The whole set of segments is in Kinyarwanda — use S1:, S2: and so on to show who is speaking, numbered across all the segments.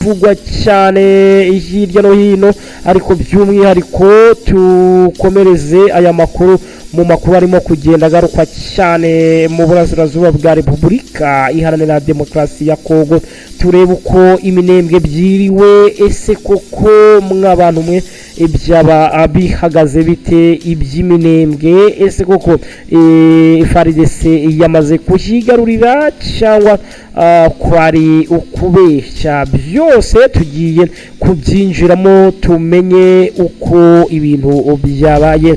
S1: vugwa cyane hirya no hino, ariko by'umwihariko tukomereze aya makuru mu makuru arimo kugenda agarukwa cyane mu burasirazuba bwa Repubulika Iharanira Demokarasi ya Kongo. Turebe uko iminembwe byiriwe, ese koko mw'abantu mwe ibyaba bihagaze bite iby'iminembwe, ese koko FARDC yamaze kuhigarurira cyangwa kwari ukubeshya? Byose tugiye kubyinjiramo tumenye uko ibintu byabaye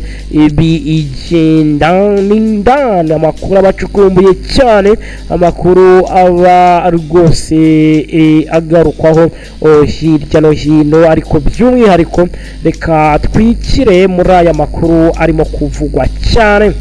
S1: bigenda n'indani. Amakuru abacukumbuye cyane, amakuru aba rwose agarukwaho hirya no hino, ariko by'umwihariko reka twikire muri aya makuru arimo kuvugwa cyane.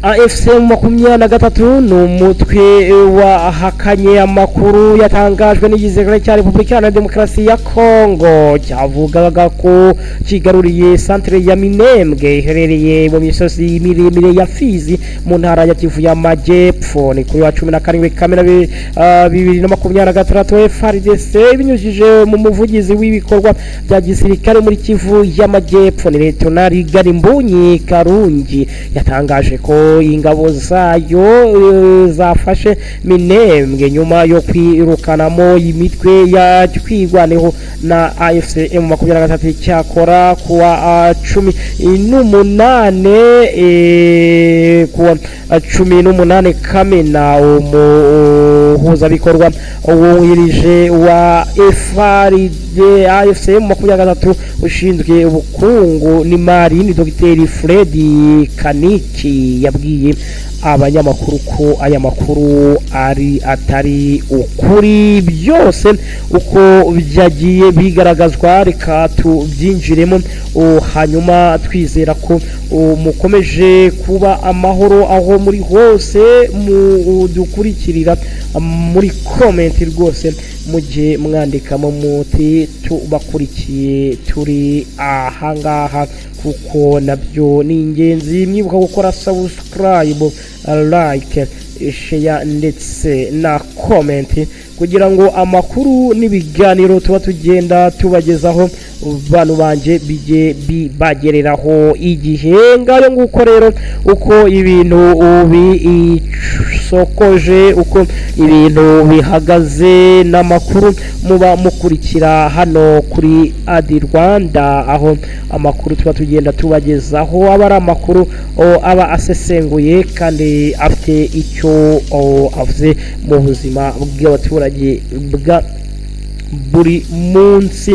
S1: AFC 23 ni umutwe wahakanye amakuru yatangajwe n'igisirikare cya Repubulika Iharanira Demokarasi ya Kongo cyavugaga ko kigaruriye centre ya Minembwe iherereye mu misozi miremire ya Fizi mu ntara ya Kivu y'Amajyepfo. Ni kuri wa 17 Kamena 2023 FARDC binyujije mu muvugizi w'ibikorwa bya gisirikare muri Kivu y'Amajyepfo ni Lieutenant Garimbunyi Karungi yatangaje ko ingabo zayo zafashe Minembwe nyuma yo kwirukanamo imitwe ya twigwaneho na AFC M23 cyakora kuwa 18 Kamena umuhuza bikorwa wungirije wa AFC M23 ushinzwe ubukungu n'imari ni Dr Fred Kaniki yabwiye abanyamakuru ko aya makuru atari ukuri byose uko byagiye bigaragazwa. Reka tubyinjiremo hanyuma twizera ko mukomeje kuba amahoro aho muri hose mu dukurikirira muri comment rwose mujye mwandikamo muti tubakurikiye turi ahangaha, kuko nabyo ni ingenzi. Mwibuka gukora subscribe, like, share ndetse na comment kugira ngo amakuru n'ibiganiro tuba tugenda tubagezaho bantu banje bijye bibagereraho igihe. Ngayo nguko rero uko ibintu bisokoje, uko ibintu bihagaze n'amakuru muba mukurikira hano kuri Adi Rwanda, aho amakuru tuba tugenda tubagezaho aba ari amakuru aba asesenguye kandi afite icyo avuze mu buzima bw'abaturage bwa buri munsi.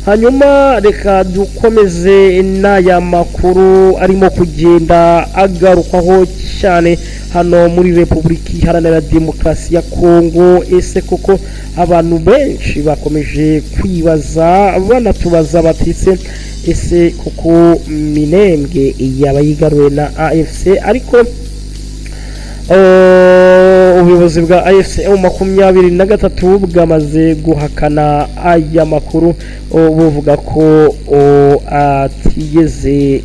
S1: Hanyuma reka dukomeze n'aya makuru arimo kugenda agarukwaho cyane hano muri Repubulika Iharanira Demokarasi ya Kongo. Ese koko abantu benshi bakomeje kwibaza banatubaza batise ese koko Minembwe yaba yigaruwe na AFC? Ariko ubuyobozi bwa AFC M23 bwamaze guhakana aya makuru, buvuga ko atigeze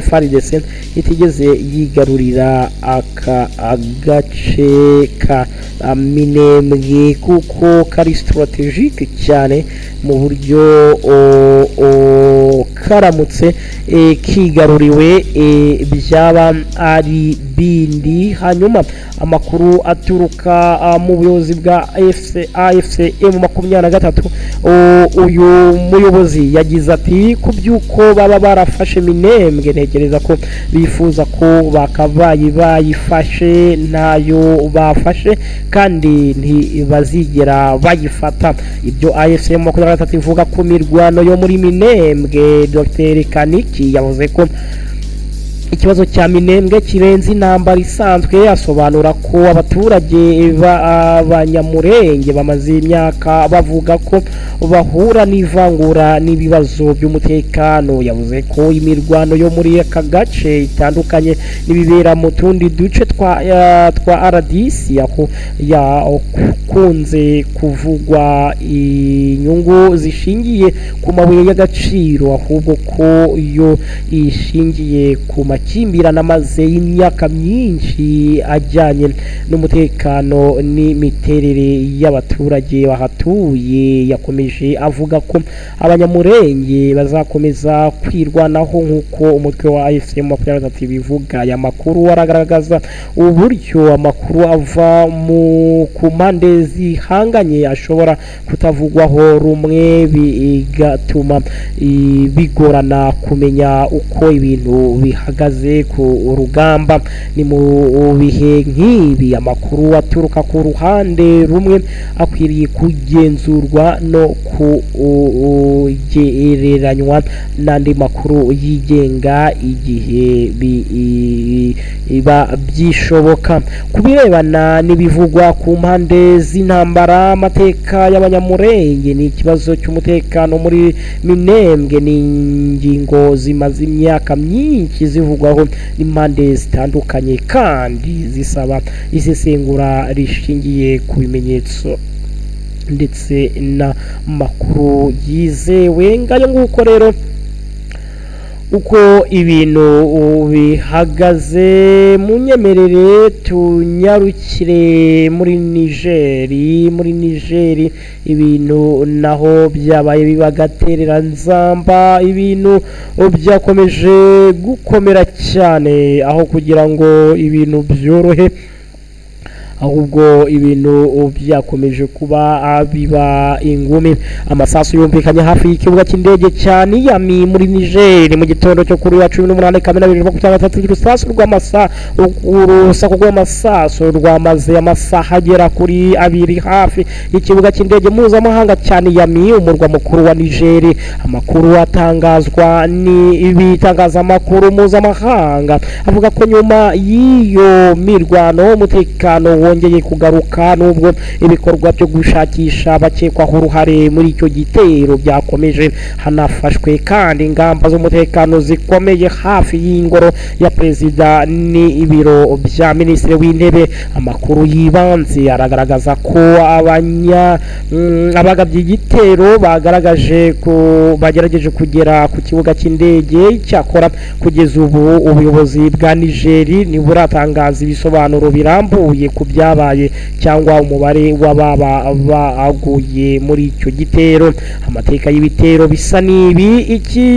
S1: FARDC itigeze yigarurira aka agace ka Minembwe kuko kari strategique cyane mu buryo karamutse kigaruriwe byaba ari bindi. Hanyuma amakuru aturuka mu buyobozi bwa AFC M23, uyu muyobozi yagize ati kubyuko baba barafashe Minembwe ntekereza ko bifuza ko bakabaye bayifashe, ntayo bafashe kandi ntibazigera bayifata. Ibyo AFC M23 ivuga ku mirwano yo muri Minembwe. Dr Kaniki yavuze ko ikibazo cya Minembwe kirenze intambara isanzwe, asobanura ko abaturage b'Abanyamurenge bamaze imyaka bavuga ko bahura n'ivangura n'ibibazo by'umutekano. Yavuze ko imirwano yo muri aka gace itandukanye n'ibibera mu tundi duce twa RDC, aho ikunze kuvugwa inyungu zishingiye ku mabuye y'agaciro ahubwo ko yo ishingiye ku makimbirane amaze y'imyaka myinshi ajyanye n'umutekano n'imiterere y'abaturage bahatuye. Yakomeje avuga ko abanyamurenge bazakomeza kwirwanaho nk'uko umutwe wa AFC M23 bivuga. Aya makuru aragaragaza uburyo amakuru ava ku mpande zihanganye ashobora kutavugwaho rumwe, bigatuma bigorana kumenya uko ibintu bihagaze ku rugamba. Ni mu bihe nk'ibi amakuru aturuka ku ruhande rumwe akwiriye kugenzurwa no kugereranywa n'andi makuru yigenga igihe biba byishoboka. Ku birebana n'ibivugwa ku mpande z'intambara, amateka y'abanyamurenge ni ikibazo cy'umutekano muri Minembwe, ni ingingo zimaze imyaka myinshi zivugwaho n'impande zitandukanye kandi zisaba isesengura rishingiye ku bimenyetso ndetse n'amakuru yizewe. Ngayo nguko rero uko ibintu bihagaze. Munyemerere tunyarukire muri Nigeri ibintu naho byabaye bibagaterera nzamba. Ibintu byakomeje gukomera cyane aho kugira ngo ibintu byorohe, ahubwo ibintu byakomeje kuba biba ingumi. Amasasu yumvikanye hafi y'ikibuga cy'indege cya Niamey muri Niger mu gitondo cyo kuri wa 18 Kamena 2023. Urusaku rw'amasasu rwamaze amasaha agera kuri abiri hafi y'ikibuga cy'indege mpuzamahanga cya Niamey, umurwa mukuru wa Niger. Amakuru atangazwa ni ibitangazamakuru mpuzamahanga avuga ko nyuma y'iyo mirwano umutekano wongeye kugaruka, nubwo ibikorwa byo gushakisha abakekwaho uruhare muri icyo gitero byakomeje. Hanafashwe kandi ingamba z'umutekano zikomeye hafi y'ingoro ya perezida n'ibiro bya minisitiri w'intebe. Amakuru y'ibanze aragaragaza ko abagabye igitero bagerageje kugera ku kibuga cy'indege. Cyakora kugeza ubu ubuyobozi bwa Nigeri ntiburatangaza ibisobanuro birambuye ku byabaye cyangwa umubare w'ababa baguye muri icyo gitero. Amateka y'ibitero bisa n'ibi. Iki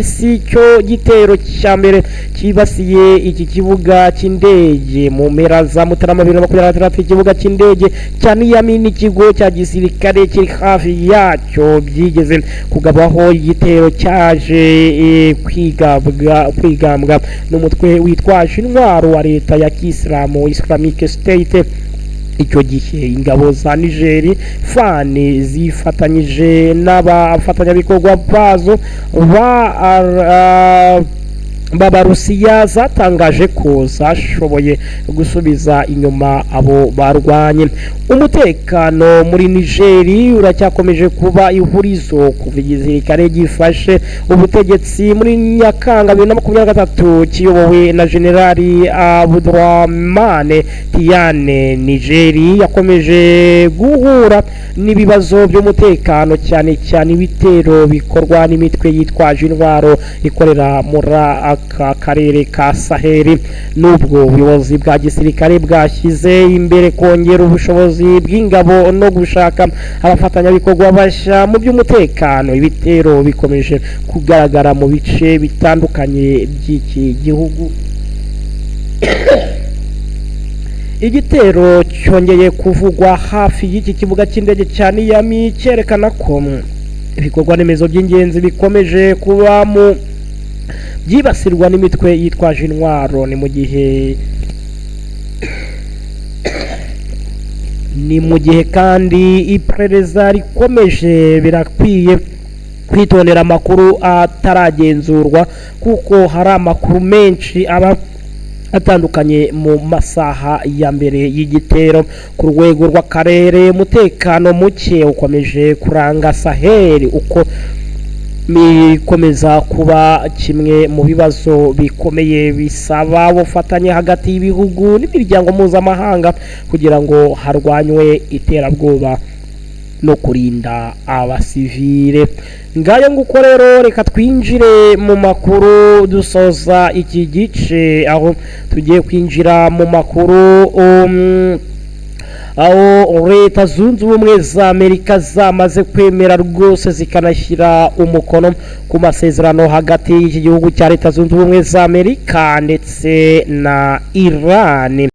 S1: si cyo gitero cya mbere kibasiye iki kibuga cy'indege. Mu mpera za Mutarama 2023 ikibuga cy'indege cya Niamey n'ikigo cya gisirikare kiri hafi yacyo byigeze kugabaho igitero cyaje kwigambwa n'umutwe witwaje intwaro wa leta ya Kisilamu Islamic State. Icyo gihe ingabo za Niger FAN zifatanyije n'abafatanyabikorwa bazo b'Abarusiya zatangaje ko zashoboye gusubiza inyuma abo barwanye. Umutekano muri Niger uracyakomeje kuba ihurizo kuva igisirikare gifashe ubutegetsi muri Nyakanga 2023 kiyobowe na Generali Abdourahmane Tiani. Niger yakomeje guhura n'ibibazo by'umutekano cyane cyane ibitero bikorwa n'imitwe yitwaje intwaro ikorera muri akarere ka Saheli. Nubwo ubuyobozi bwa gisirikare bwashyize imbere kongera ubushobozi bw'ingabo no gushaka abafatanyabikorwa bashya mu by'umutekano, ibitero bikomeje kugaragara mu bice bitandukanye by'iki gihugu. Igitero cyongeye kuvugwa hafi y'iki kibuga cy'indege cya Niamey cyerekana ko ibikorwa remezo by'ingenzi bikomeje kuba byibasirwa n'imitwe yitwaje intwaro. Ni mu gihe kandi iperereza rikomeje. Birakwiye kwitondera amakuru ataragenzurwa kuko hari amakuru menshi aba atandukanye mu masaha ya mbere y'igitero. Ku rwego rw'akarere umutekano muke ukomeje kuranga Sahel uko bikomeza kuba kimwe mu bibazo bikomeye bisaba ubufatanye hagati y'ibihugu n'imiryango mpuzamahanga kugira ngo harwanywe iterabwoba no kurinda abasivile. Ngayo nguko rero reka twinjire mu makuru dusoza iki gice aho tugiye kwinjira mu makuru aho leta zunze ubumwe za Amerika zamaze kwemera rwose zikanashyira umukono ku masezerano hagati y'iki gihugu cya leta zunze ubumwe za Amerika ndetse na Iran.